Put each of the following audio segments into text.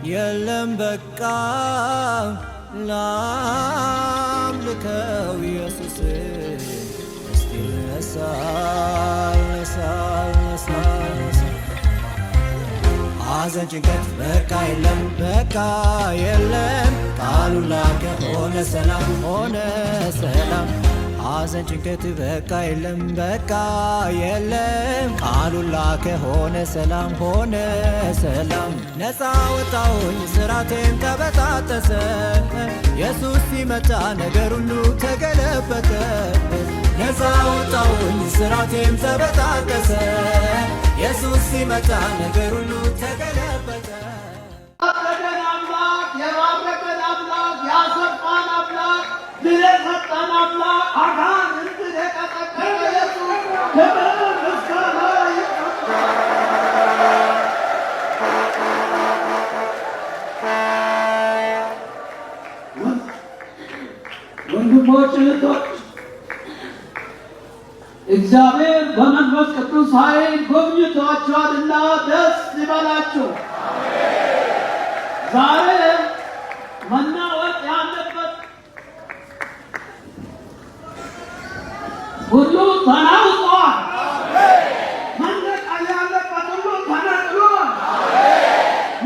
የለም በቃ ላምልከው ኢየሱስ እስቲ ሐዘን ጭንቀት በቃ የለም በቃ የለም ቃሉን ላከ ሆነ ሰላም ሐዘን ጭንቀት በቃ የለም በቃ የለም ቃሉን ላከ ሆነ ሰላም ነፃ ወጣሁኝ ስራቴም ተበጣጠሰ ኢየሱስ ሲመጣ ነገር ሁሉ ተገለበጠ ነፃ ወጣሁኝ ስራቴም ተበጣጠሰ ኢየሱስ ሲመጣ ነገር ሁሉ ተገለበጠ የባረከን አምላክ ያሰፋን አምላክ ለሰጠን አምላክ አጋንንት የቀጠቀጠ ኢየሱስ ክብር ምስጋና ወንድሞች እህቶች እግዚአብሔር በመንፈስ ቅዱስ ኃይል ጎብኝቷችኋልና ደስ ይበላችሁ። ዛሬ መናወጥ ያለበት ሁሉ ተናውጧል። መነቀል ያለበት ሁሉ ተነቅሏል።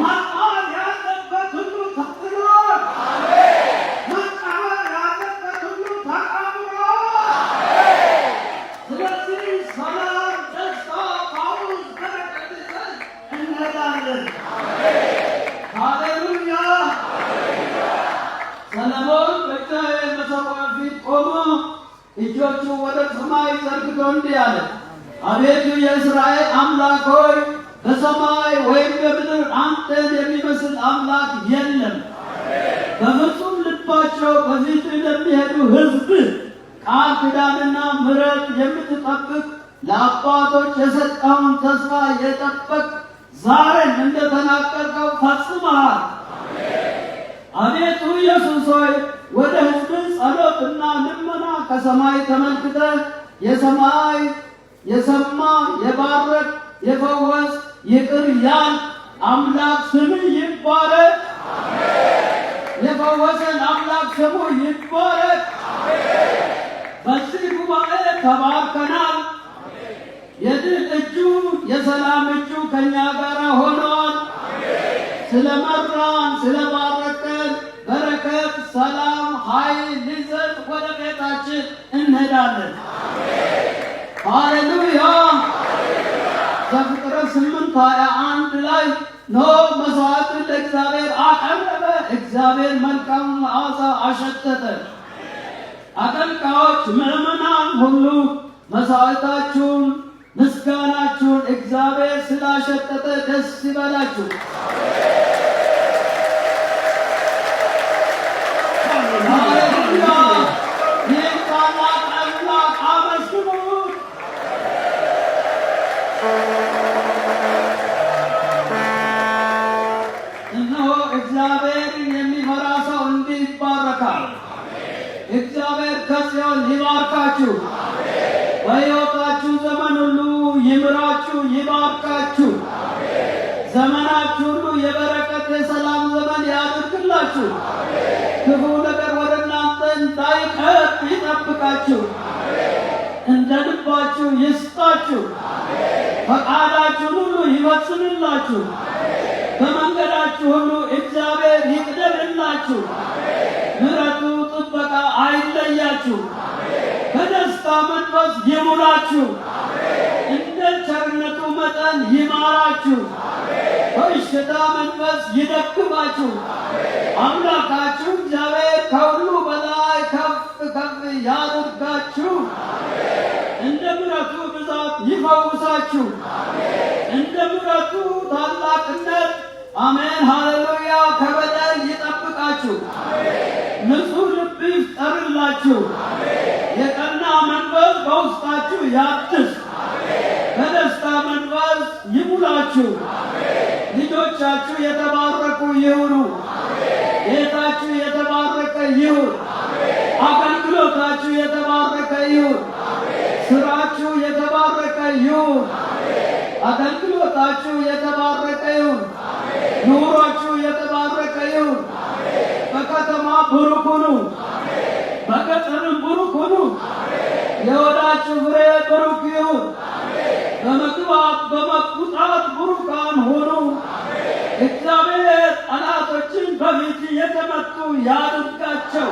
መጣል ያለበት ሁሉ ተጥሏል። መቀበር ያለበት ሁሉ ተቀብሯል። ስለዚህ ሰላም፣ ደስታ፣ ፈውስ፣ በረከት ይዘን እንሄዳለን። ሃሌሉያ! ሰለሞን በእግዚአብሔር መሠዊያ ፊት ቆሞ እጆቹ ወደ ሰማይ ዘርግቶ እንዲህ አለ፣ አቤቱ የእስራኤል አምላክ ሆይ በሰማይ ወይም በምድር አንተን የሚመስል አምላክ የለም። በፍጹም ልባቸው በፊትህ ለሚሄዱ ሕዝብ ቃል ኪዳንና ምሕረት የምትጠብቅ ለአባቶች የሰጠውን ተስፋ የጠበቅ ዛሬም እንደተናገርከው ፈጽመሃል። አቤቱ ኢየሱስ ሆይ ወደ ሕዝብህ ጸሎትና ልመና ከሰማይ ተመልክተህ የሰማ የባረክ የፈወስ ይቅር ያል አምላክ ስምህ ይባረክ። የፈወሰን አምላክ ስሙ ይባረክ። በዚህ ጉባኤ ተባርከናል። የድል እጁ የሰላም እጁ ከኛ ጋር ሆነዋል። ስለመራን ስለባረከን በረከት፣ ሰላም፣ ኃይል ይዘን ወደ ቤታችን እንሄዳለን። ሃሌሉያ! ዘፍጥረት 8:21 ላይ ኖህ መሥዋዕትን ለእግዚአብሔር አቀረበ፣ እግዚአብሔር መልካም መዓዛ አሸተተ። አገልጋዮች ምዕመናን ሁሉ መሥዋዕታችሁን ምስጋናችሁን እግዚአብሔር ስላሸተተ ደስ ይበላችሁ። ሃሌሉያ! ይህን ታላቅ አምላክ አመስግኑት። እነሆ እግዚአብሔርን የሚፈራ ሰው እንዲህ ይባረካል። እግዚአብሔር ከጽዮን ይባርካችሁ። በሕይወታችሁ ዘመን ሁሉ ይምራችሁ፣ ይባርካችሁ። ዘመናችሁ ሁሉ የበረከት የሰላም ዘመን ያድርግላችሁ። ክፉ ነገር ወደ እናንተ እንዳይቀርብ ይጠብቃችሁ። እንደ ልባችሁ ይስጣችሁ። ፈቃዳችሁን ሁሉ ይፈጽምላችሁ። በመንገዳችሁ ሁሉ እግዚአብሔር ይቅደምላችሁ። ምሕረቱ ጥበቃ አይለያችሁ። በደስታ መንፈስ ይሙላችሁ። እንደ ቸርነቱ መጠን ይማራችሁ። በእሽታ መንፈስ ይደግፋችሁ። አምላካችሁ እግዚአብሔር ከሁሉ በላይ ከፍ ከፍ ያድርጋችሁ። እንደ ምሕረቱ ብዛት ይፈውሳችሁ። እንደ ምሕረቱ ታላቅነት አሜን ሃሌሉያ ከበደል ይጠብቃችሁ። ንጹሕ ልብ ይፍጠርላችሁ። የቀና መንፈስ በውስጣችሁ ያድስ። በደስታ መንፈስ ይሙላችሁ። ልጆቻችሁ የተባረኩ ይሁኑ። ቤታችሁ የተባረከ ይሁን። አገልግሎታችሁ የተባረከ ይሁን። ስራችሁ የተባረከ ይሁን። አገልግሎታችሁ የተባረከ ይሁን። ኑሯችሁ የተባረከ ይሁን። በከተማ ቡሩክ ሁኑ፣ በገጠርም ቡሩክ ሁኑ። የወዳችሁ ፍሬ ቡሩክ ይሁን። በመግባት በመውጣት ቡሩካን ሁኑ። እግዚአብሔር ጠላቶችን በፊት የተመቱ ያድርጋቸው።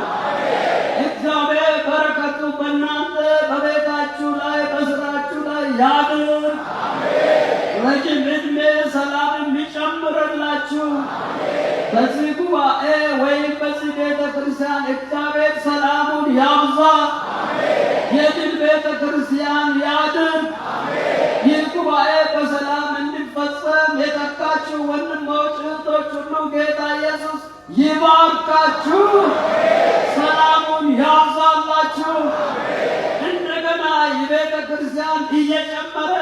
እግዚአብሔር በረከቱ በእናንተ በቤታችሁ ላይ በስራችሁ ላይ ያድር። ረጅም ዕድሜ ሰላም ይጨምርላችሁ። በዚህ ጉባኤ ወይም በዚህ ቤተ ክርስቲያን እግዚአብሔር ሰላሙን ያብዛ። የድል ቤተ ክርስቲያን ያድር። ይህ ጉባኤ በሰላም እንዲፈጸም የተካችሁ ወንድሞች እህቶች ሁሉ ጌታ ኢየሱስ ይባርካችሁ፣ ሰላሙን ያብዛላችሁ። እንደገና የቤተ ክርስቲያን እየጨመረ